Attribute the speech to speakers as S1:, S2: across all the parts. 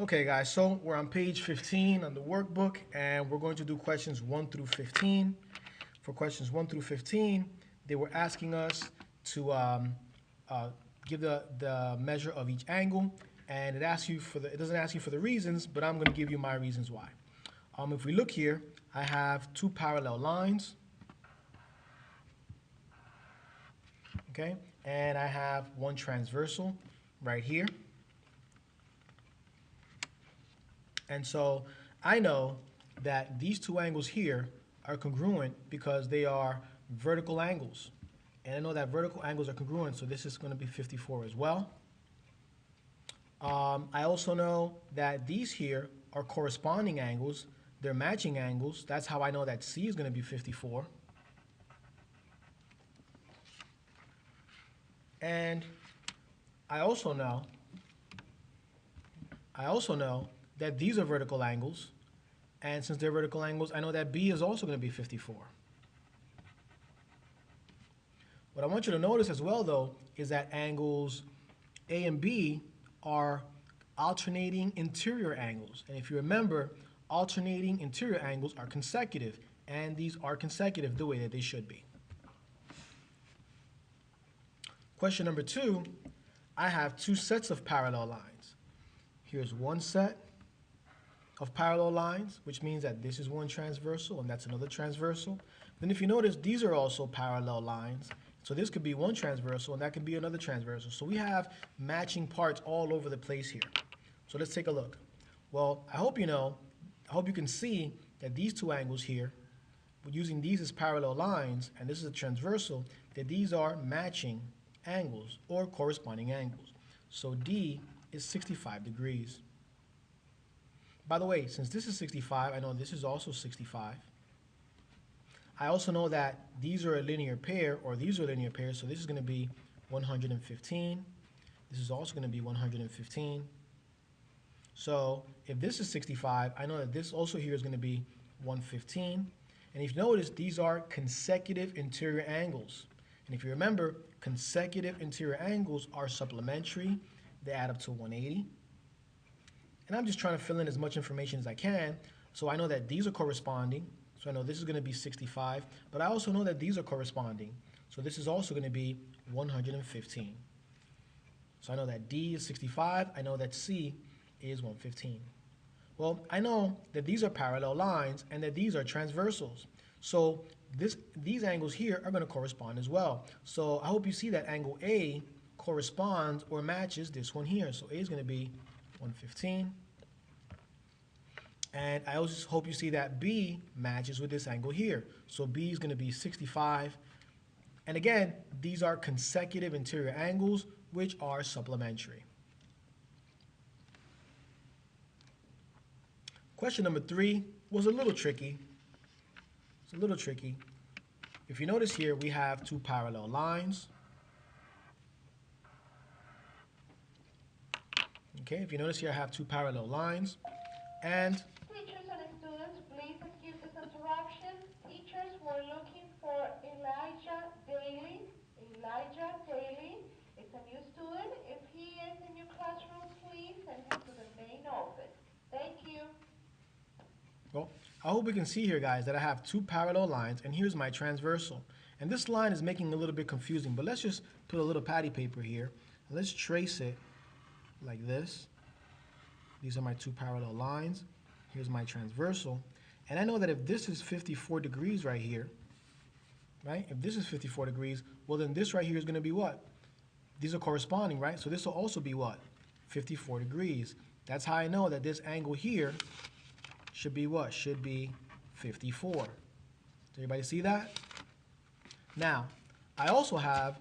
S1: Okay guys, so we're on page 15 on the workbook and we're going to do questions 1 through 15. For questions 1 through 15, they were asking us to give the measure of each angle, and it asks you for it doesn't ask you for the reasons, but I'm going to give you my reasons why. If we look here, I have two parallel lines, okay, and I have one transversal right here. And so I know that these two angles here are congruent because they are vertical angles. And I know that vertical angles are congruent, so this is going to be 54 as well. I also know that these here are corresponding angles. They're matching angles. That's how I know that C is going to be 54. And I also know that these are vertical angles, and since they're vertical angles, I know that B is also going to be 54. What I want you to notice as well, though, is that angles A and B are alternating interior angles. And if you remember, alternating interior angles are consecutive, and these are consecutive the way that they should be. Question number 2, I have two sets of parallel lines. Here's one set of parallel lines, which means that this is one transversal and that's another transversal. Then if you notice, these are also parallel lines. So this could be one transversal and that could be another transversal. So we have matching parts all over the place here. So let's take a look. Well, I hope you can see that these two angles here, using these as parallel lines, and this is a transversal, that these are matching angles or corresponding angles. So D is 65 degrees. By the way, since this is 65, I know this is also 65. I also know that these are a linear pair, or these are linear pairs, so this is going to be 115. This is also going to be 115. So if this is 65, I know that this also here is going to be 115. And if you notice, these are consecutive interior angles. And if you remember, consecutive interior angles are supplementary. They add up to 180. And I'm just trying to fill in as much information as I can. So I know that these are corresponding. So I know this is going to be 65. But I also know that these are corresponding. So this is also going to be 115. So I know that D is 65. I know that C is 115. Well, I know that these are parallel lines and that these are transversals. So these angles here are going to correspond as well. So I hope you see that angle A corresponds or matches this one here. So A is going to be 115. And I also hope you see that B matches with this angle here. So B is going to be 65. And again, these are consecutive interior angles, which are supplementary. Question number 3 was a little tricky. It's a little tricky. If you notice here, we have two parallel lines. Okay, if you notice here, I have two parallel lines. And
S2: teachers and students, please excuse this interruption. Teachers, we're looking for Elijah Daly. Elijah Daly is a new student. If he is in your classroom, please send him to the main office. Thank you.
S1: well, I hope we can see here, guys, that I have two parallel lines, and here's my transversal. And this line is making it a little bit confusing, but let's just put a little patty paper here. And let's trace it like this. These are my two parallel lines. Here's my transversal. And I know that if this is 54 degrees right here, right? If this is 54 degrees, well then this right here is going to be what? These are corresponding, right? So this will also be what? 54 degrees. That's how I know that this angle here should be what? Should be 54. Does everybody see that? Now, I also have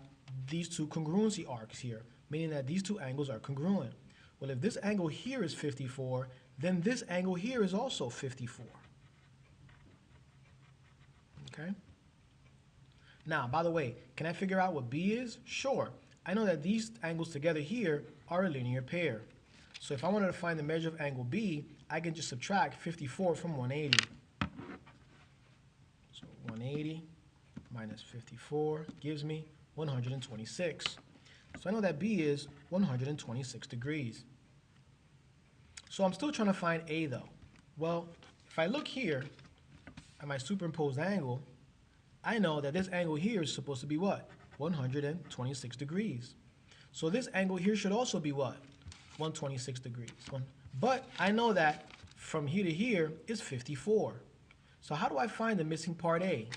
S1: these two congruency arcs here, meaning that these two angles are congruent. Well, if this angle here is 54, then this angle here is also 54. Okay? Now, by the way, can I figure out what B is? Sure. I know that these angles together here are a linear pair. So if I wanted to find the measure of angle B, I can just subtract 54 from 180. So 180 minus 54 gives me 126. So I know that B is 126 degrees. So I'm still trying to find A though. Well, if I look here at my superimposed angle, I know that this angle here is supposed to be what? 126 degrees. So this angle here should also be what? 126 degrees. But I know that from here to here is 54. So how do I find the missing part A?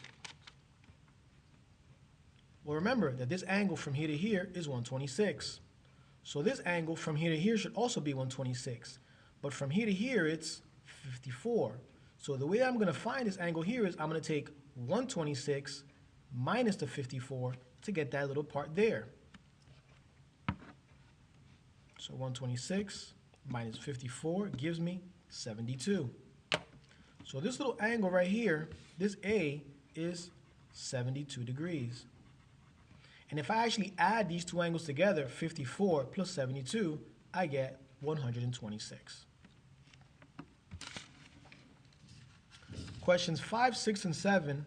S1: Well, remember that this angle from here to here is 126. So this angle from here to here should also be 126. But from here to here, it's 54. So the way I'm going to find this angle here is I'm going to take 126 minus the 54 to get that little part there. So 126 minus 54 gives me 72. So this little angle right here, this A, is 72 degrees. And if I actually add these two angles together, 54 plus 72, I get 126. Questions 5, 6, and 7,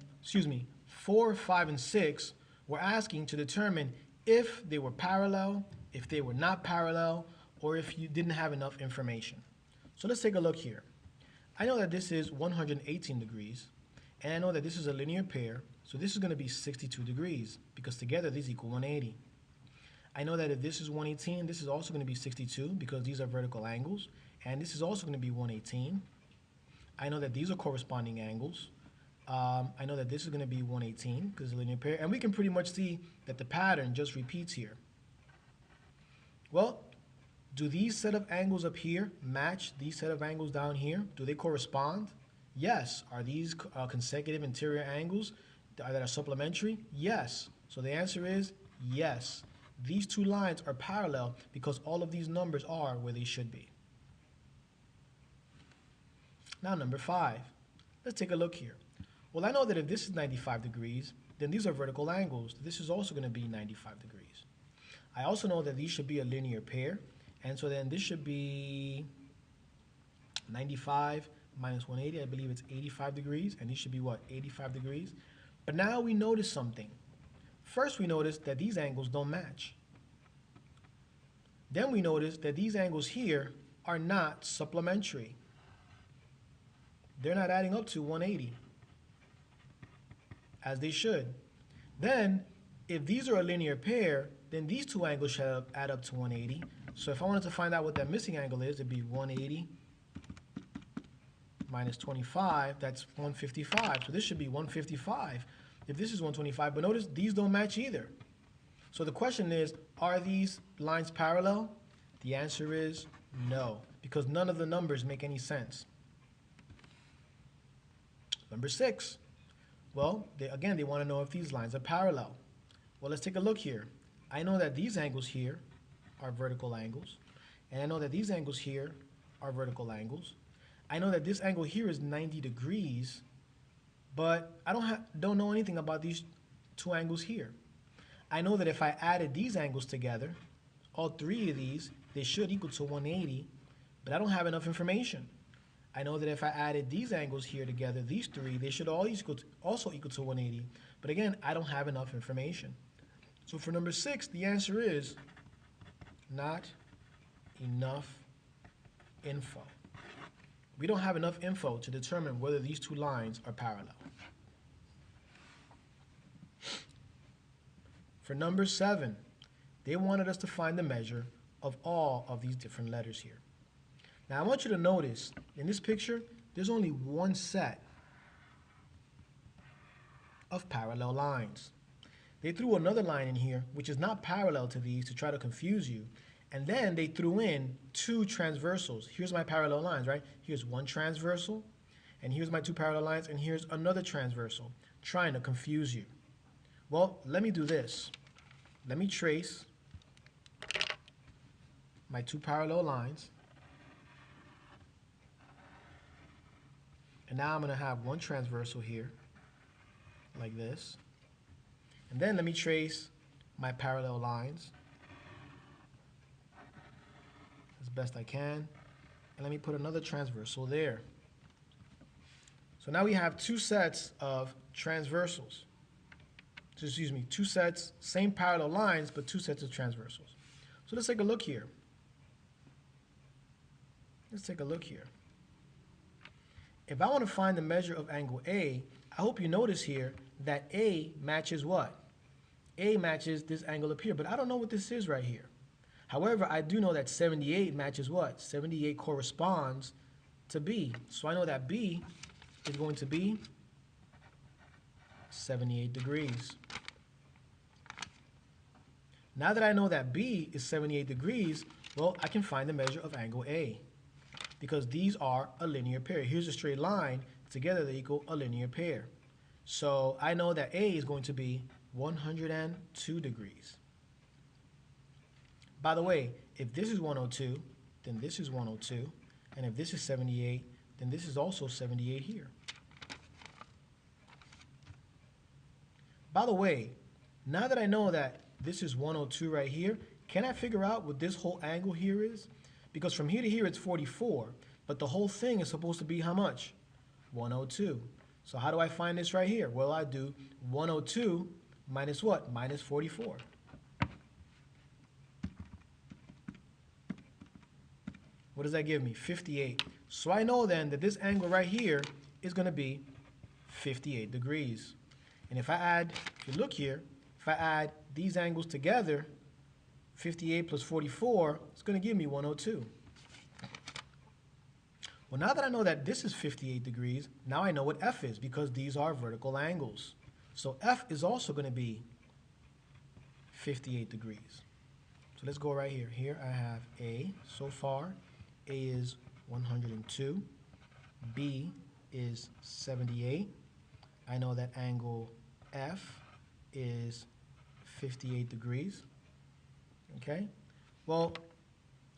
S1: 4, 5, and 6 were asking to determine if they were parallel, if they were not parallel, or if you didn't have enough information. So let's take a look here. I know that this is 118 degrees, and I know that this is a linear pair, so this is going to be 62 degrees, because together these equal 180. I know that if this is 118, this is also going to be 62, because these are vertical angles, and this is also going to be 118. I know that these are corresponding angles. I know that this is going to be 118, because it's a linear pair, and we can pretty much see that the pattern just repeats here. Well, do these set of angles up here match these set of angles down here? Do they correspond? Yes. Are these consecutive interior angles that are supplementary? Yes. So the answer is yes. These two lines are parallel because all of these numbers are where they should be. Now number 5. Let's take a look here. Well, I know that if this is 95 degrees, then these are vertical angles. This is also going to be 95 degrees. I also know that these should be a linear pair. And so then this should be 95 minus 180. I believe it's 85 degrees. And these should be what? 85 degrees. But now we notice something. First, we notice that these angles don't match. Then we notice that these angles here are not supplementary. They're not adding up to 180, as they should. Then, if these are a linear pair, then these two angles should add up to 180. So if I wanted to find out what that missing angle is, it'd be 180 minus 25, that's 155. So this should be 155 if this is 125. But notice these don't match either. So the question is, are these lines parallel? The answer is no, because none of the numbers make any sense. Number 6. Well, they want to know if these lines are parallel. Well, let's take a look here. I know that these angles here are vertical angles, and I know that these angles here are vertical angles. I know that this angle here is 90 degrees, but I don't know anything about these two angles here. I know that if I added these angles together, all three of these, they should equal to 180, but I don't have enough information. I know that if I added these angles here together, these three, they should all also equal to 180. But again, I don't have enough information. So for number 6, the answer is not enough info. We don't have enough info to determine whether these two lines are parallel. For number 7, they wanted us to find the measure of all of these different letters here. Now I want you to notice, in this picture, there's only one set of parallel lines. They threw another line in here, which is not parallel to these to try to confuse you. And then they threw in 2 transversals. Here's my parallel lines, right? Here's one transversal, and here's my 2 parallel lines, and here's another transversal, trying to confuse you. Well, let me do this. Let me trace my 2 parallel lines. And now I'm going to have one transversal here, like this. And then let me trace my parallel lines as best I can. And let me put another transversal there. So now we have 2 sets of transversals. Excuse me, 2 sets, same parallel lines, but 2 sets of transversals. So let's take a look here. Let's take a look here. If I want to find the measure of angle A, I hope you notice here that A matches what? A matches this angle up here, but I don't know what this is right here. However, I do know that 78 matches what? 78 corresponds to B. So I know that B is going to be 78 degrees. Now that I know that B is 78 degrees, well, I can find the measure of angle A, because these are a linear pair. Here's a straight line. Together they equal a linear pair. So I know that A is going to be 102 degrees. By the way, if this is 102, then this is 102. And if this is 78, then this is also 78 here. By the way, now that I know that this is 102 right here, can I figure out what this whole angle here is? Because from here to here it's 44, but the whole thing is supposed to be how much? 102. So how do I find this right here? Well, I do 102 minus what? Minus 44. What does that give me? 58. So I know then that this angle right here is going to be 58 degrees. And if I add, if you look here, if I add these angles together, 58 plus 44, it's going to give me 102. Well, now that I know that this is 58 degrees, now I know what F is, because these are vertical angles. So F is also going to be 58 degrees. So let's go right here. Here I have A so far. A is 102. B is 78. I know that angle F is 58 degrees. Okay? Well,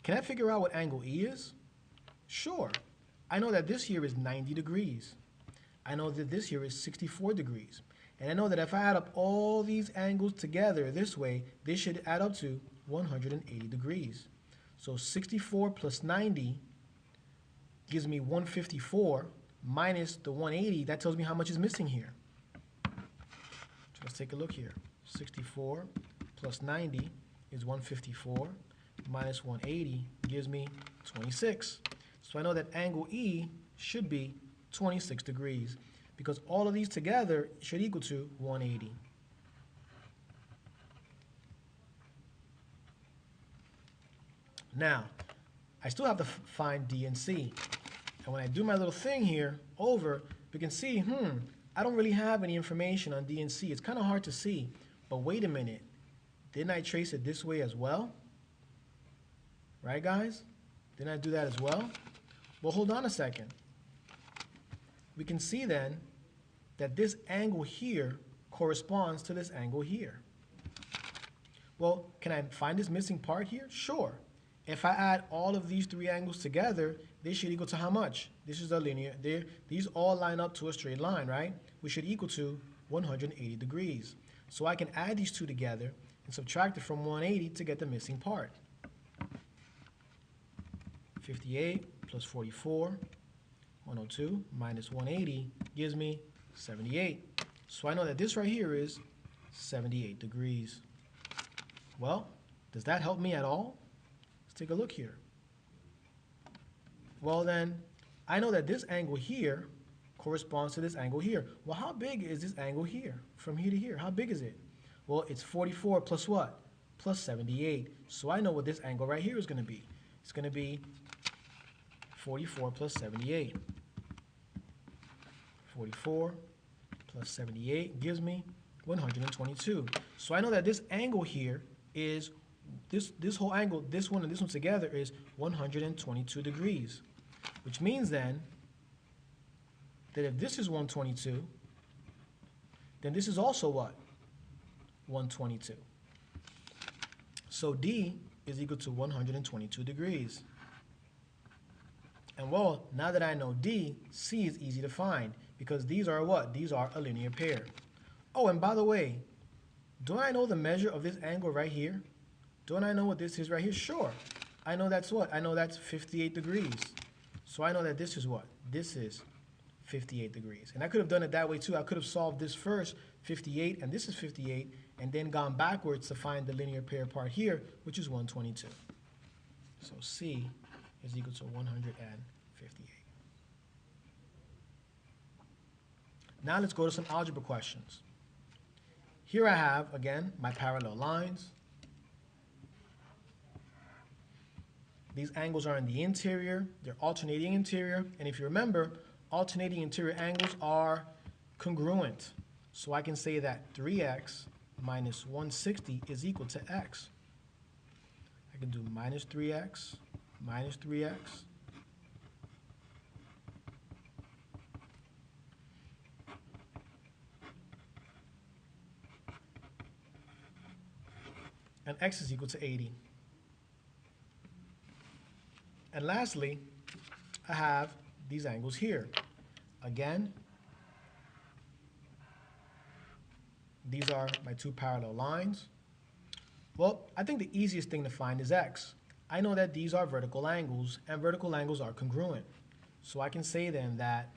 S1: can I figure out what angle E is? Sure. I know that this here is 90 degrees. I know that this here is 64 degrees. And I know that if I add up all these angles together this way, this should add up to 180 degrees. So 64 plus 90 gives me 154 minus the 180. That tells me how much is missing here. So let's take a look here. 64 plus 90 is 154 minus 180 gives me 26. So I know that angle E should be 26 degrees, because all of these together should equal to 180. Now, I still have to find D and C. And when I do my little thing here over, we can see, I don't really have any information on D and C. It's kind of hard to see. But wait a minute. Didn't I trace it this way as well? Right, guys? Didn't I do that as well? Well, hold on a second. We can see then that this angle here corresponds to this angle here. Well, can I find this missing part here? Sure. If I add all of these three angles together, they should equal to how much? This is a linear. These all line up to a straight line, right? We should equal to 180 degrees. So I can add these two together and subtract it from 180 to get the missing part. 58 plus 44, 102 minus 180 gives me 78. So I know that this right here is 78 degrees. Well, does that help me at all? Let's take a look here. Well then, I know that this angle here corresponds to this angle here. Well, how big is this angle here? From here to here, how big is it? Well, it's 44 plus what? Plus 78. So I know what this angle right here is going to be. It's going to be 44 plus 78. 44 plus 78 gives me 122. So I know that this angle here is, this whole angle, this one and this one together is 122 degrees. Which means then that if this is 122, then this is also what? 122. So D is equal to 122 degrees. And well, now that I know D, C is easy to find, because these are what? These are a linear pair. Oh, and by the way, don't I know the measure of this angle right here? Don't I know what this is right here? Sure. I know that's what? I know that's 58 degrees. So I know that this is what? This is 58 degrees. And I could have done it that way too. I could have solved this first, 58, and this is 58, and then gone backwards to find the linear pair part here, which is 122. So C is equal to 158. Now let's go to some algebra questions. Here I have, again, my parallel lines. These angles are in the interior. They're alternating interior. And if you remember, alternating interior angles are congruent. So I can say that 3x minus 160 is equal to x. I can do minus 3x minus 3x and x is equal to 80. And lastly, I have these angles here. Again, these are my two parallel lines. Well, I think the easiest thing to find is x. I know that these are vertical angles, and vertical angles are congruent. So I can say then that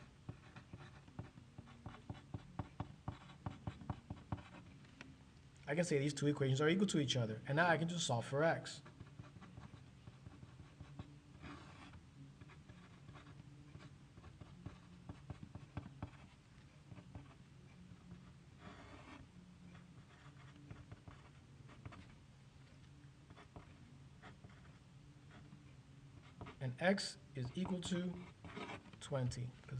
S1: these two equations are equal to each other. And now I can just solve for x. And x is equal to 20, because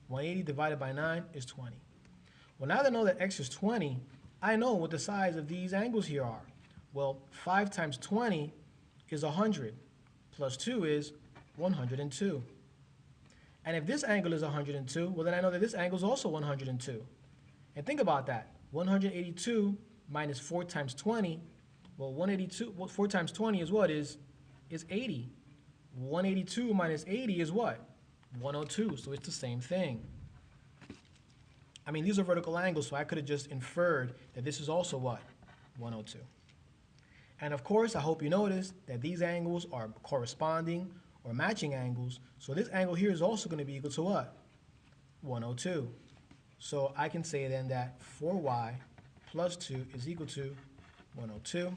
S1: 180 divided by 9 is 20. Well, now that I know that x is 20, I know what the size of these angles here are. Well, 5 times 20 is 100, plus 2 is 102. And if this angle is 102, well, then I know that this angle is also 102. And think about that. 182 minus 4 times 20, well, 4 times 20 is what? Is 80. 182 minus 80 is what? 102, so it's the same thing. I mean, these are vertical angles, so I could have just inferred that this is also what? 102. And of course, I hope you notice that these angles are corresponding or matching angles, so this angle here is also going to be equal to what? 102. So I can say then that 4y plus 2 is equal to 102.